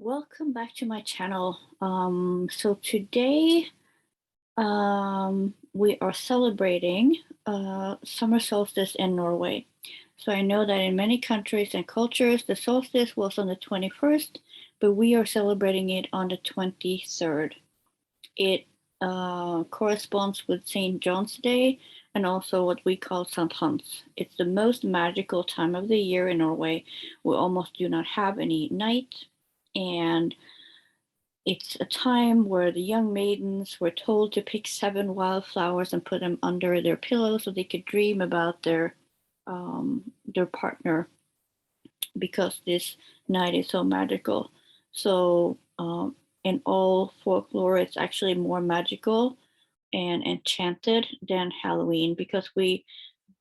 Welcome back to my channel. So today we are celebrating summer solstice in Norway. So I know that in many countries and cultures, the solstice was on the 21st, but we are celebrating it on the 23rd. It corresponds with St. John's Day and also what we call St. Hans. It's the most magical time of the year in Norway. We almost do not have any night, and it's a time where the young maidens were told to pick 7 wildflowers and put them under their pillow so they could dream about their partner, because this night is so magical. So in all folklore, it's actually more magical and enchanted than Halloween, because we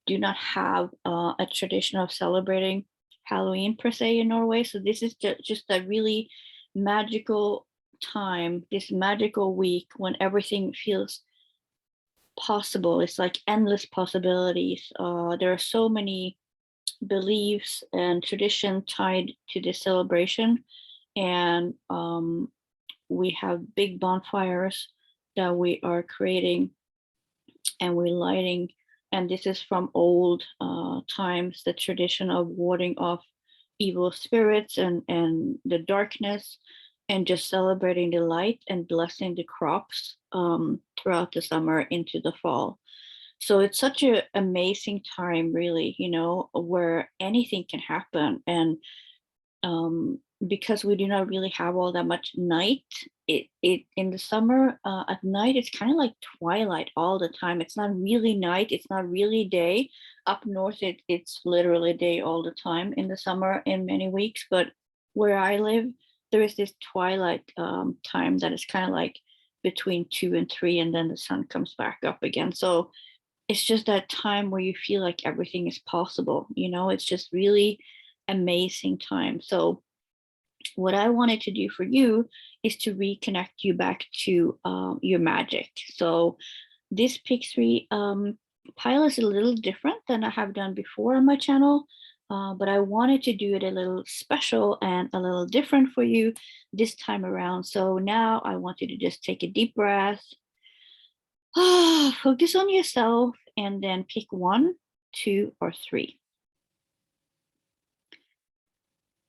do not have a tradition of celebrating Halloween per se in Norway. So this is just a really magical time, this magical week when everything feels possible. It's like endless possibilities. There are so many beliefs and tradition tied to this celebration, and we have big bonfires that we are creating and we're lighting. And this is from old times, the tradition of warding off evil spirits and the darkness, and just celebrating the light and blessing the crops throughout the summer into the fall. So it's such an amazing time, really, where anything can happen. And because we do not really have all that much night, it in the summer, at night it's kind of like twilight all the time. It's not really night, it's not really day. Up north it's literally day all the time in the summer in many weeks, but where I live there is this twilight time that is kind of like between 2 and 3, and then the sun comes back up again. So it's just that time where you feel like everything is possible. It's just really amazing time. So what I wanted to do for you is to reconnect you back to your magic. So this pick 3 pile is a little different than I have done before on my channel, but I wanted to do it a little special and a little different for you this time around. So now I want you to just take a deep breath, focus on yourself, and then pick 1, 2, or 3.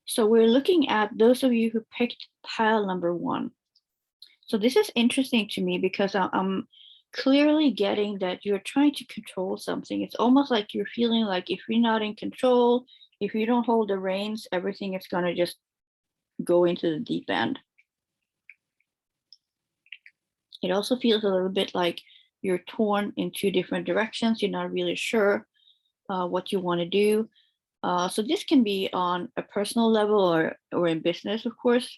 So we're looking at those of you who picked pile number 1. So this is interesting to me because I'm clearly getting that you're trying to control something. It's almost like you're feeling like if you're not in control, if you don't hold the reins, everything is going to just go into the deep end. It also feels a little bit like you're torn in 2 different directions. You're not really sure what you want to do. So this can be on a personal level or in business, of course.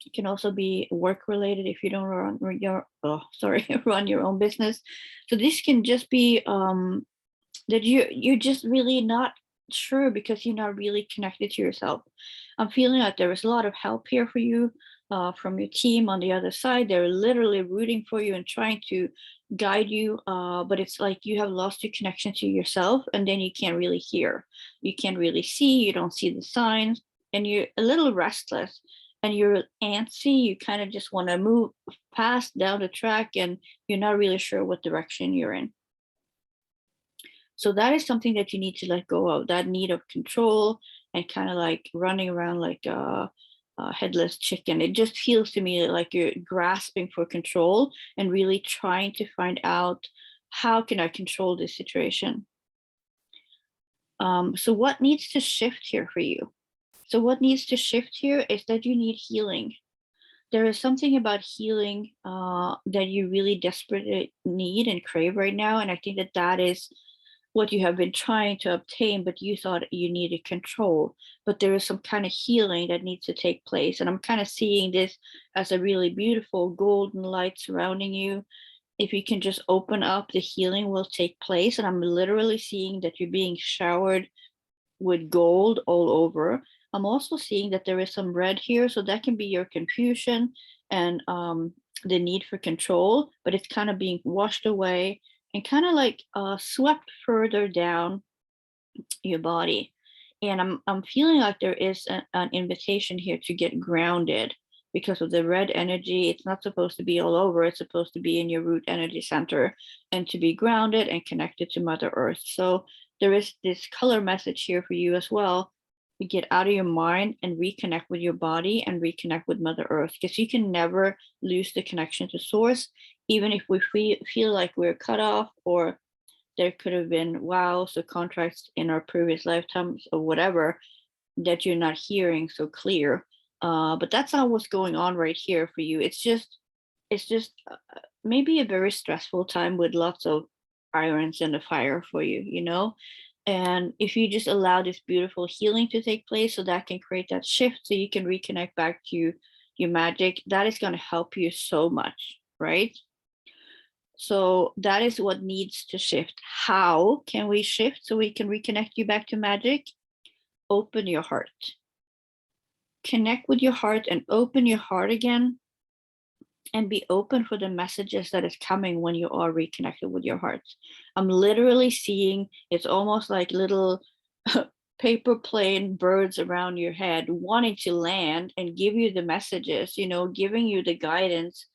It can also be work related if you don't run your run your own business. So this can just be that you're just really not sure because you're not really connected to yourself. I'm feeling like there is a lot of help here for you from your team on the other side. They're literally rooting for you and trying to guide you, but it's like you have lost your connection to yourself, and then you can't really hear, you can't really see, you don't see the signs, and you're a little restless and you're antsy. You kind of just want to move past down the track, and you're not really sure what direction you're in. So that is something that you need to let go of, that need of control and kind of like running around like a headless chicken. It just feels to me like you're grasping for control and really trying to find out, how can I control this situation? So what needs to shift here for you? So what needs to shift here is that you need healing. There is something about healing that you really desperately need and crave right now. And I think that that is what you have been trying to obtain, but you thought you needed control. But there is some kind of healing that needs to take place. And I'm kind of seeing this as a really beautiful golden light surrounding you. If you can just open up, the healing will take place. And I'm literally seeing that you're being showered with gold all over. I'm also seeing that there is some red here, so that can be your confusion and the need for control, but it's kind of being washed away and kind of like swept further down your body And I'm feeling like there is an invitation here to get grounded because of the red energy. It's not supposed to be all over, it's supposed to be in your root energy center and to be grounded and connected to Mother Earth. So there is this color message here for you as well. To get out of your mind and reconnect with your body and reconnect with Mother Earth, because you can never lose the connection to source, even if we feel like we're cut off, or there could have been vows or contracts in our previous lifetimes or whatever that you're not hearing so clear. But that's not what's going on right here for you. It's just maybe a very stressful time with lots of irons in the fire for you, you know? And if you just allow this beautiful healing to take place, so that can create that shift so you can reconnect back to your magic, that is going to help you so much, right? So that is what needs to shift. How can we shift so we can reconnect you back to magic? Open your heart. Connect with your heart and open your heart again, and be open for the messages that is coming when you are reconnected with your heart. I'm literally seeing, it's almost like little paper plane birds around your head wanting to land and give you the messages, you know, giving you the guidance,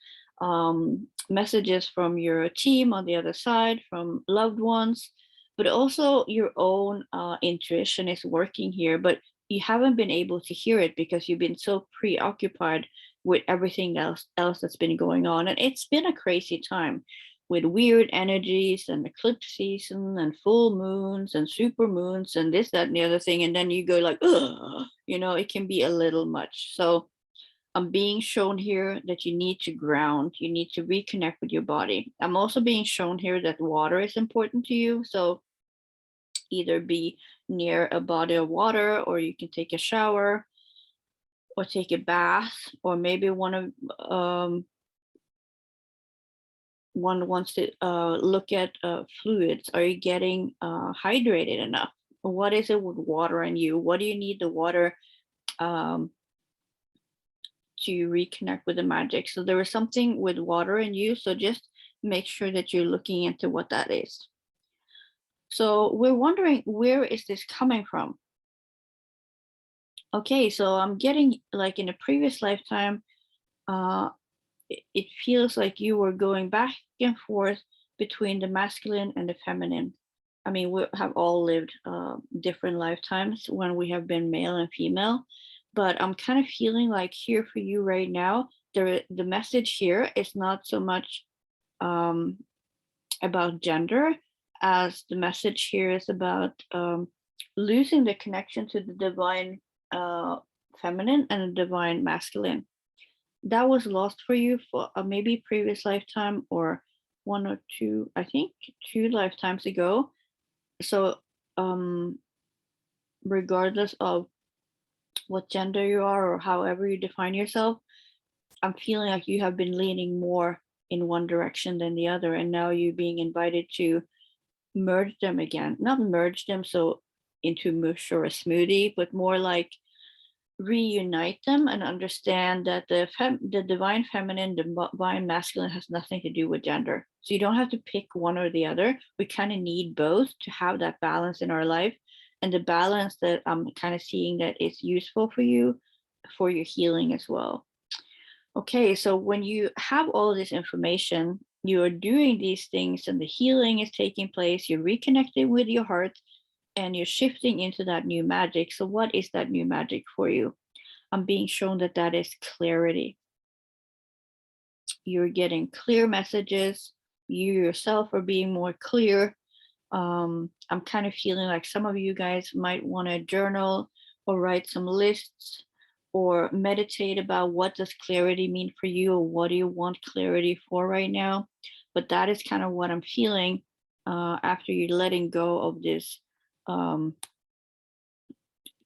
messages from your team on the other side, from loved ones, but also your own intuition is working here, but you haven't been able to hear it because you've been so preoccupied with everything else that's been going on. And it's been a crazy time with weird energies and eclipse season and full moons and super moons and this, that, and the other thing. And then you go like, ugh, you know, it can be a little much. So I'm being shown here that you need to ground, you need to reconnect with your body. I'm also being shown here that water is important to you. So either be near a body of water, or you can take a shower or take a bath, or maybe one wants to look at fluids. Are you getting hydrated enough? What is it with water and you? What do you need the water um, to reconnect with the magic? So there is something with water in you. So just make sure that you're looking into what that is. So we're wondering, where is this coming from? Okay, so I'm getting like in a previous lifetime, uh, it feels like you were going back and forth between the masculine and the feminine. I mean, we have all lived different lifetimes when we have been male and female, but I'm kind of feeling like here for you right now, the message here is not so much um, about gender, as the message here is about losing the connection to the divine uh, feminine and the divine masculine. That was lost for you for maybe previous lifetime, or one or two, I think two lifetimes ago. So um regardless of what gender you are or however you define yourself, I'm feeling like you have been leaning more in one direction than the other, and now you're being invited to merge them again. Not merge them so into mush or a smoothie, but more like reunite them and understand that the divine feminine, the divine masculine has nothing to do with gender. So you don't have to pick one or the other. We kind of need both to have that balance in our life. And the balance that I'm kind of seeing that is useful for you for your healing as well. Okay, so when you have all this information, you are doing these things and the healing is taking place, you're reconnecting with your heart and you're shifting into that new magic. So what is that new magic for you? I'm being shown that that is clarity. You're getting clear messages. You yourself are being more clear. I'm kind of feeling like some of you guys might want to journal or write some lists or meditate about what does clarity mean for you, or what do you want clarity for right now. But that is kind of what I'm feeling after you're letting go of this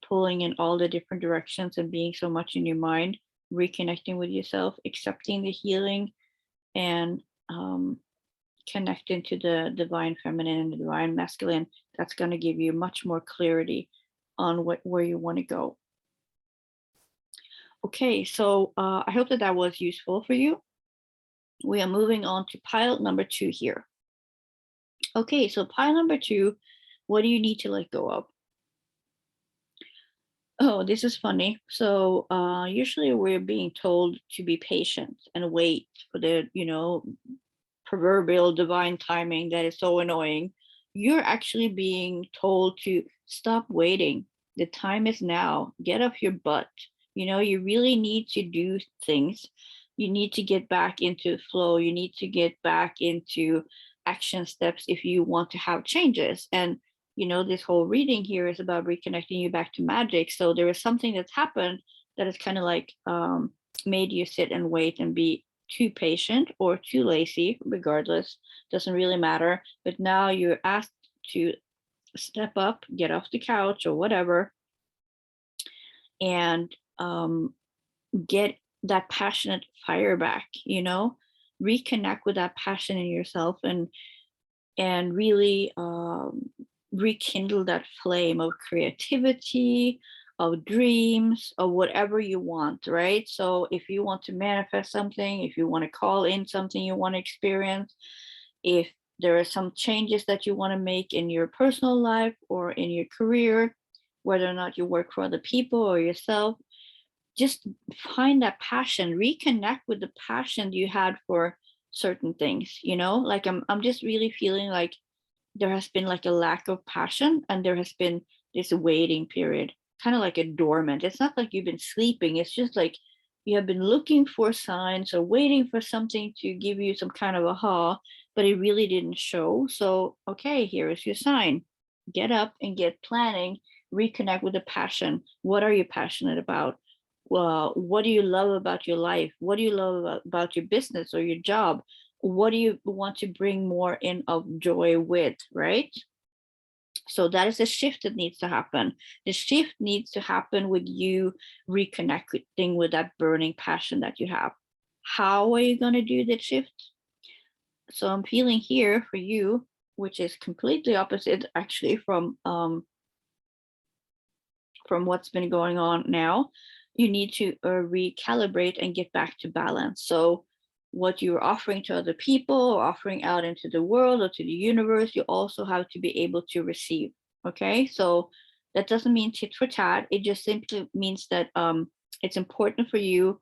pulling in all the different directions and being so much in your mind, reconnecting with yourself, accepting the healing, and connecting to the divine feminine and the divine masculine. That's going to give you much more clarity on where you want to go. Okay, so I hope that that was useful for you. We are moving on to pile number 2 here. Okay, so pile number 2, what do you need to let go of? Oh, this is funny. So usually we're being told to be patient and wait for the, proverbial divine timing that is so annoying. You're actually being told to stop waiting. The time is now. Get off your butt. You really need to do things. You need to get back into flow. You need to get back into action steps if you want to have changes. And this whole reading here is about reconnecting you back to magic. So there is something that's happened that is kind of like made you sit and wait and be too patient or too lazy, regardless, doesn't really matter. But now you're asked to step up, get off the couch or whatever, and get that passionate fire back, reconnect with that passion in yourself, and really rekindle that flame of creativity, of dreams, of whatever you want, right? So if you want to manifest something, if you want to call in something you want to experience, if there are some changes that you want to make in your personal life or in your career, whether or not you work for other people or yourself, just find that passion, reconnect with the passion you had for certain things, like I'm just really feeling like there has been like a lack of passion, and there has been this waiting period, kind of like a dormant. It's not like you've been sleeping, it's just like you have been looking for signs or waiting for something to give you some kind of aha, but it really didn't show. So okay, here is your sign. Get up and get planning. Reconnect with the passion. What are you passionate about? Well, what do you love about your life? What do you love about your business or your job? What do you want to bring more in of joy with, right? So that is a shift that needs to happen. The shift needs to happen with you reconnecting with that burning passion that you have. How are you going to do that shift? So I'm feeling here for you, which is completely opposite actually from what's been going on now. You need to recalibrate and get back to balance. So what you're offering to other people or offering out into the world or to the universe, you also have to be able to receive. Okay, so that doesn't mean tit for tat. It just simply means that it's important for you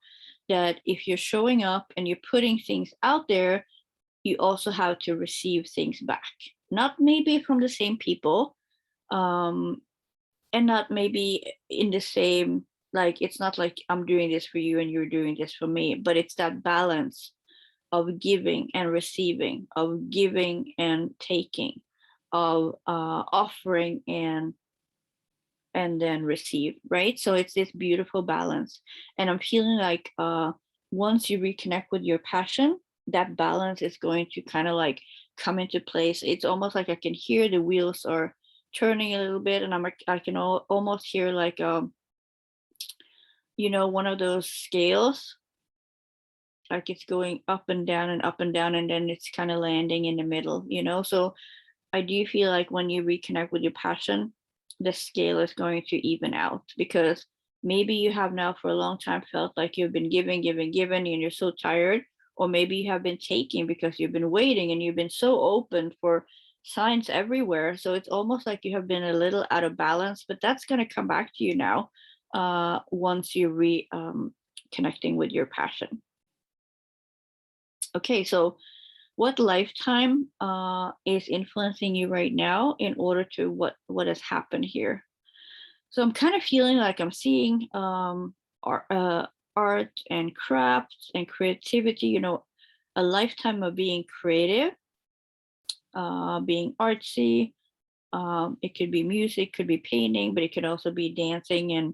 that if you're showing up and you're putting things out there, you also have to receive things back. Not maybe from the same people, um, and not maybe in the same, like it's not like I'm doing this for you and you're doing this for me, but it's that balance of giving and receiving, of giving and taking, of offering and then receive, right? So it's this beautiful balance. And I'm feeling like once you reconnect with your passion, that balance is going to kind of like come into place. It's almost like I can hear the wheels are turning a little bit, and I can almost hear like one of those scales, like it's going up and down and up and down, and then it's kind of landing in the middle, so I do feel like when you reconnect with your passion, the scale is going to even out, because maybe you have now for a long time felt like you've been giving, and you're so tired. Or maybe you have been taking because you've been waiting and you've been so open for signs everywhere. So it's almost like you have been a little out of balance, but that's going to come back to you now once you connecting with your passion. Okay, so what lifetime is influencing you right now in order to what has happened here? So I'm kind of feeling like I'm seeing art and crafts and creativity, a lifetime of being creative, being artsy. It could be music, could be painting, but it could also be dancing and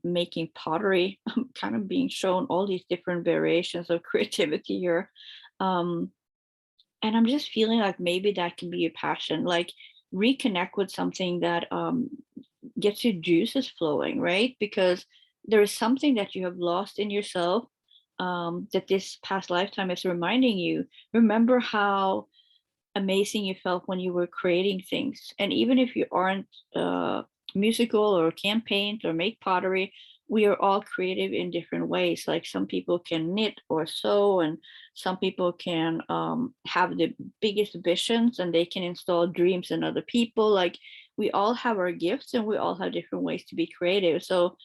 making pottery. I'm kind of being shown all these different variations of creativity here. Um, and I'm just feeling like maybe that can be a passion, like reconnect with something that gets your juices flowing, right? Because there is something that you have lost in yourself, that this past lifetime is reminding you. Remember how amazing you felt when you were creating things. And even if you aren't musical or can't paint or make pottery, we are all creative in different ways. Like some people can knit or sew, and some people can have the biggest visions and they can install dreams in other people. Like we all have our gifts and we all have different ways to be creative. So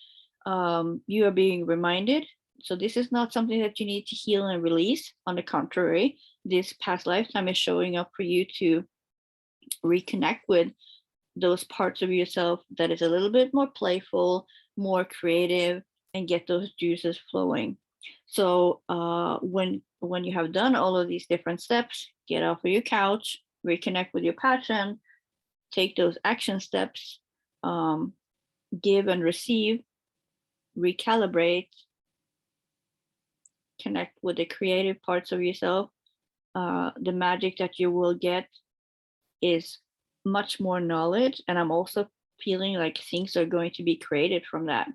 you are being reminded. So this is not something that you need to heal and release. On the contrary, this past lifetime is showing up for you to reconnect with those parts of yourself that is a little bit more playful, more creative, and get those juices flowing. So when you have done all of these different steps, get off of your couch, reconnect with your passion, take those action steps, um, give and receive, recalibrate, connect with the creative parts of yourself. The magic that you will get is much more knowledge. And I'm also feeling like things are going to be created from that.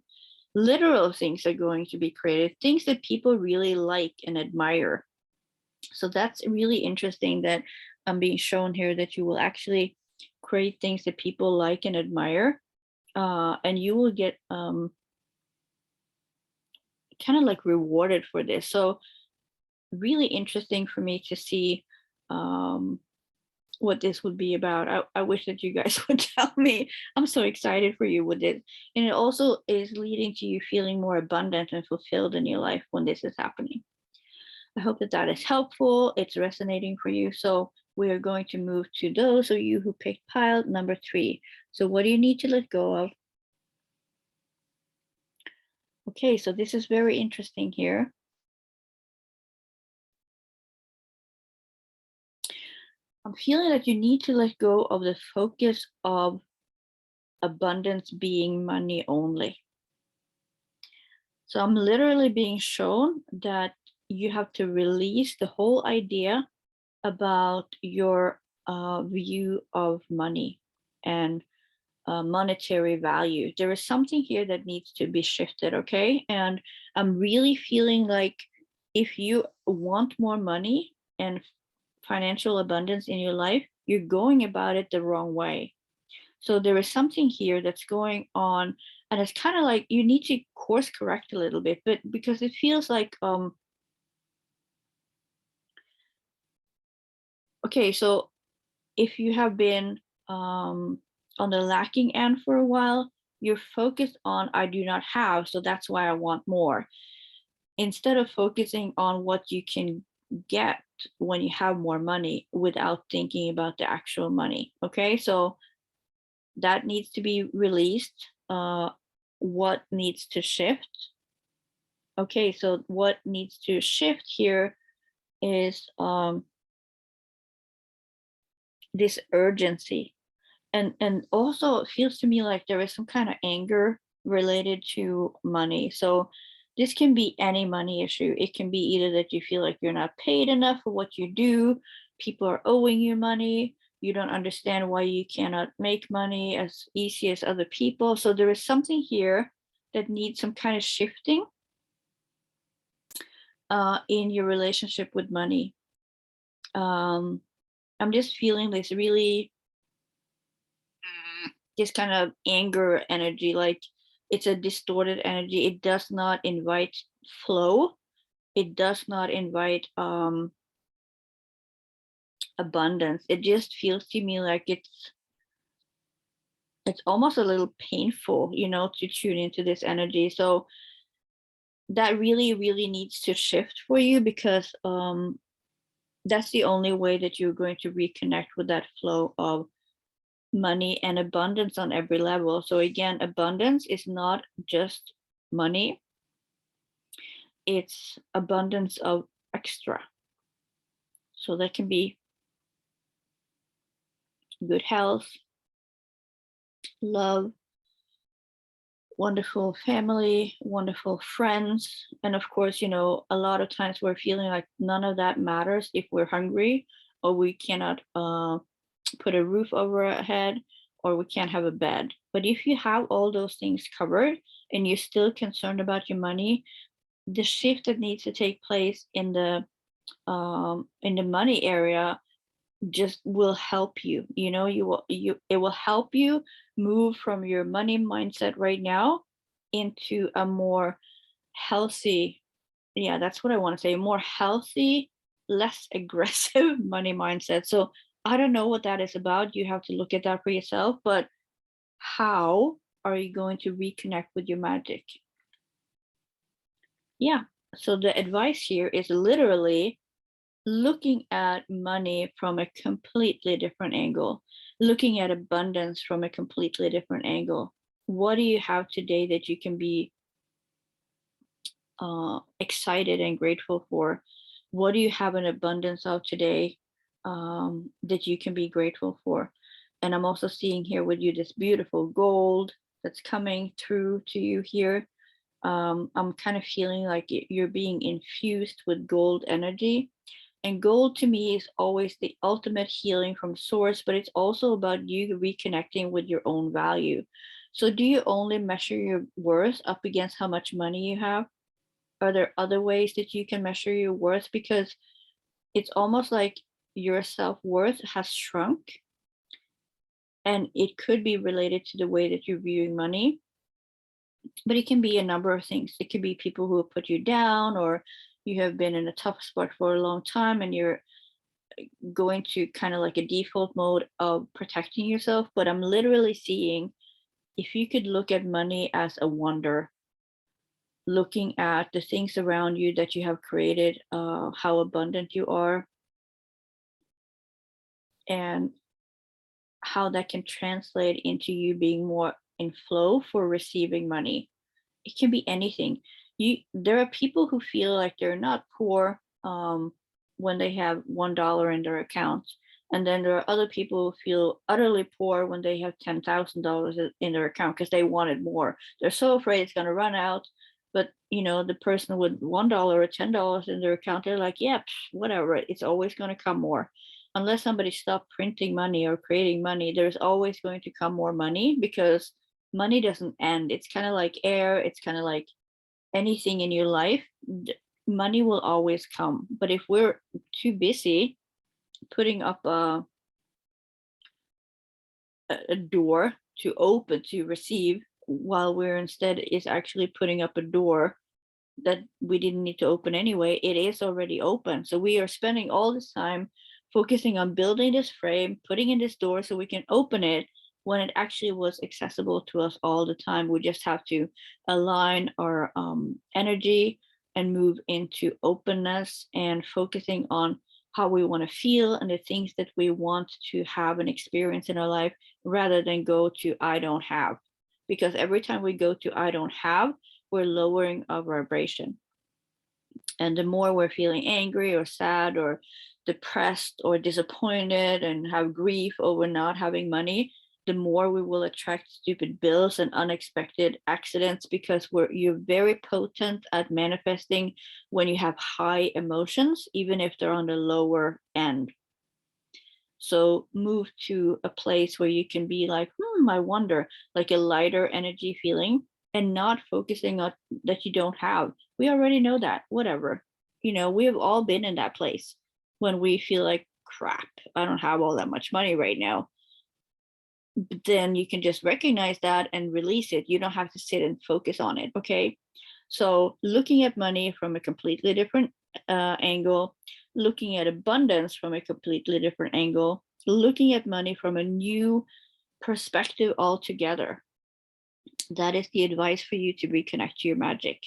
Literal things are going to be created, things that people really like and admire. So that's really interesting that I'm being shown here that you will actually create things that people like and admire. And you will get kind of like rewarded for this. So really interesting for me to see what this would be about. I wish that you guys would tell me. I'm so excited for you with it. And it also is leading to you feeling more abundant and fulfilled in your life when this is happening. I hope that that is helpful. It's resonating for you. So we are going to move to those of you who picked pile number 3. So what do you need to let go of? Okay, so this is very interesting here. I'm feeling that you need to let go of the focus of abundance being money only. So I'm literally being shown that you have to release the whole idea about your view of money and monetary value. There is something here that needs to be shifted, okay? And I'm really feeling like if you want more money and financial abundance in your life, you're going about it the wrong way. So there is something here that's going on, and it's kind of like you need to course correct a little bit, but because it feels like okay, so if you have been on the lacking end for a while, you're focused on I do not have, so that's why I want more. Instead of focusing on what you can get when you have more money without thinking about the actual money. Okay, so that needs to be released. What needs to shift? Okay, so what needs to shift here is this urgency. And also it feels to me like there is some kind of anger related to money. So this can be any money issue. It can be either that you feel like you're not paid enough for what you do, people are owing you money, you don't understand why you cannot make money as easy as other people. So there is something here that needs some kind of shifting in your relationship with money. I'm just feeling this really this kind of anger energy, like it's a distorted energy. It does not invite flow. It does not invite abundance. It just feels to me like it's almost a little painful, you know, to tune into this energy. So that really, really needs to shift for you, because that's the only way that you're going to reconnect with that flow of money and abundance on every level. So again, abundance is not just money, it's abundance of extra. So that can be good health, love, wonderful family, wonderful friends. And of course, you know, a lot of times we're feeling like none of that matters if we're hungry, or we cannot put a roof over our head, or we can't have a bed. But if you have all those things covered and you're still concerned about your money, the shift that needs to take place in the money area just will help you. You know, it will help you move from your money mindset right now into a more healthy, yeah, that's what I want to say, more healthy, less aggressive money mindset. So I don't know what that is about. You have to look at that for yourself. But how are you going to reconnect with your magic? Yeah. So the advice here is literally looking at money from a completely different angle, looking at abundance from a completely different angle. What do you have today that you can be excited and grateful for? What do you have an abundance of today that you can be grateful for? And I'm also seeing here with you this beautiful gold that's coming through to you here. I'm kind of feeling like you're being infused with gold energy. And gold to me is always the ultimate healing from source, but it's also about you reconnecting with your own value. So, do you only measure your worth up against how much money you have? Are there other ways that you can measure your worth? Because it's almost like your self-worth has shrunk, and it could be related to the way that you're viewing money, but it can be a number of things. It could be people who have put you down, or you have been in a tough spot for a long time and you're going to kind of like a default mode of protecting yourself. But I'm literally seeing, if you could look at money as a wonder, looking at the things around you that you have created, how abundant you are, and how that can translate into you being more in flow for receiving money. It can be anything. There are people who feel like they're not poor when they have $1 in their account, and then there are other people who feel utterly poor when they have $10,000 in their account because they wanted more. They're so afraid it's going to run out. But the person with $1 or $10 in their account, they're like, yeah, whatever. It's always going to come more. Unless somebody stopped printing money or creating money, there's always going to come more money because money doesn't end. It's kind of like air. It's kind of like anything in your life. Money will always come. But if we're too busy putting up a door to open to receive, while we're instead is actually putting up a door that we didn't need to open anyway, it is already open. So we are spending all this time focusing on building this frame, putting in this door so we can open it when it actually was accessible to us all the time. We just have to align our energy and move into openness and focusing on how we want to feel and the things that we want to have and experience in our life, rather than go to I don't have. Because every time we go to I don't have, we're lowering our vibration. And the more we're feeling angry or sad or depressed or disappointed and have grief over not having money, the more we will attract stupid bills and unexpected accidents, because you're very potent at manifesting when you have high emotions, even if they're on the lower end. So move to a place where you can be like, I wonder, like a lighter energy feeling, and not focusing on that you don't have. We already know that, whatever. We have all been in that place when we feel like, crap, I don't have all that much money right now. But then you can just recognize that and release it. You don't have to sit and focus on it. Okay. So looking at money from a completely different angle, looking at abundance from a completely different angle, looking at money from a new perspective altogether. That is the advice for you to reconnect to your magic.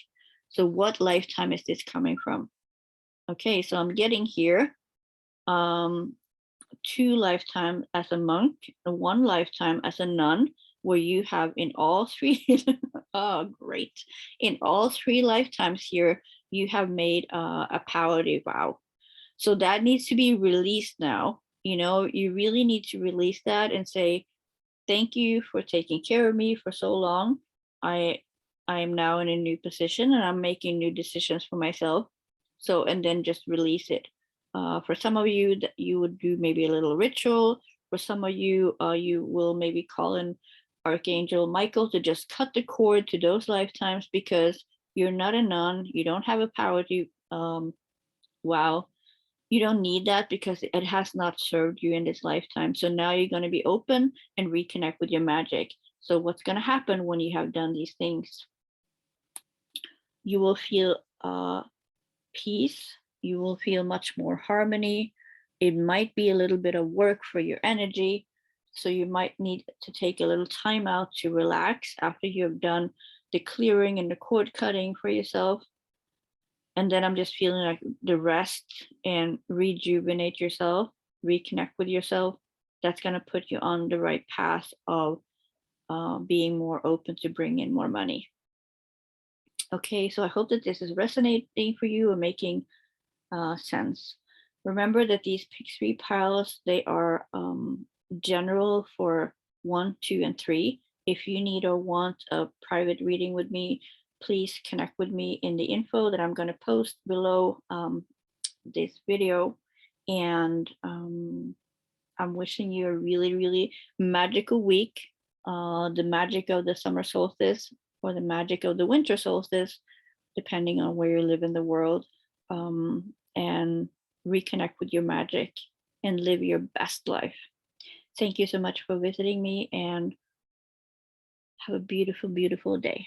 So what lifetime is this coming from? Okay, so I'm getting here 2 lifetime as a monk, 1 lifetime as a nun, where you have in all 3 oh great, in all 3 lifetimes here you have made a poverty vow. So that needs to be released now. You really need to release that and say, thank you for taking care of me for so long. I am now in a new position and I'm making new decisions for myself. So, and then just release it. For some of you, that you would do maybe a little ritual. For some of you, you will maybe call in Archangel Michael to just cut the cord to those lifetimes, because you're not a nun. You don't have a power to wow. You don't need that because it has not served you in this lifetime. So now you're going to be open and reconnect with your magic. So what's going to happen when you have done these things? you will feel peace. You will feel much more harmony. It might be a little bit of work for your energy. So you might need to take a little time out to relax after you've done the clearing and the cord cutting for yourself. And then I'm just feeling like the rest and rejuvenate yourself, reconnect with yourself. That's going to put you on the right path of being more open to bring in more money. Okay, so I hope that this is resonating for you and making sense. Remember that these pick three piles, they are general for 1, 2, and 3. If you need or want a private reading with me, please connect with me in the info that I'm going to post below this video. And I'm wishing you a really, really magical week. The magic of the summer solstice or the magic of the winter solstice, depending on where you live in the world. And reconnect with your magic and live your best life. Thank you so much for visiting me, and have a beautiful, beautiful day.